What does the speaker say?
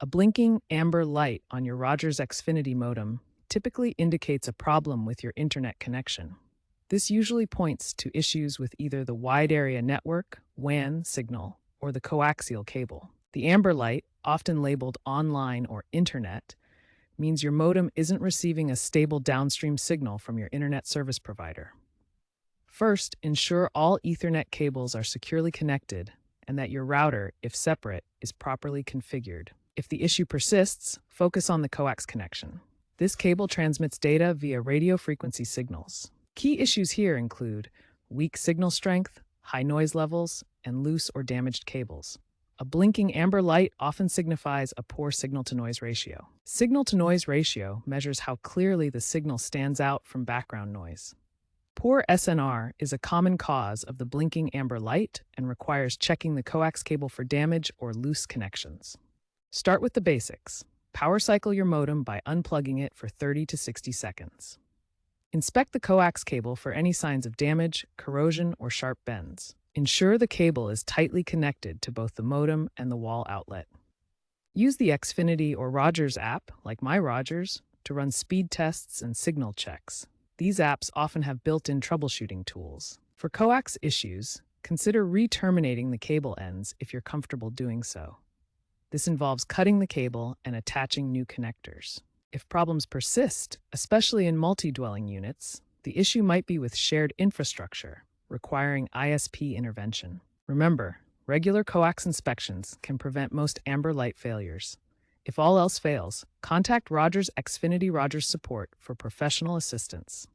A blinking amber light on your Rogers Xfinity modem typically indicates a problem with your internet connection. This usually points to issues with either the wide area network, WAN signal, or the coaxial cable. The amber light, often labeled online or internet, means your modem isn't receiving a stable downstream signal from your internet service provider. First, ensure all Ethernet cables are securely connected and that your router, if separate, is properly configured. If the issue persists, focus on the coax connection. This cable transmits data via radio frequency signals. Key issues here include weak signal strength, high noise levels, and loose or damaged cables. A blinking amber light often signifies a poor signal-to-noise ratio. Signal-to-noise ratio measures how clearly the signal stands out from background noise. Poor SNR is a common cause of the blinking amber light and requires checking the coax cable for damage or loose connections. Start with the basics. Power cycle your modem by unplugging it for 30 to 60 seconds. Inspect the coax cable for any signs of damage, corrosion, or sharp bends. Ensure the cable is tightly connected to both the modem and the wall outlet. Use the Xfinity or Rogers app, like My Rogers, to run speed tests and signal checks. These apps often have built-in troubleshooting tools. For coax issues, consider re-terminating the cable ends if you're comfortable doing so. This involves cutting the cable and attaching new connectors. If problems persist, especially in multi-dwelling units, the issue might be with shared infrastructure, requiring ISP intervention. Remember, regular coax inspections can prevent most amber light failures. If all else fails, contact Rogers Xfinity Rogers Support for professional assistance.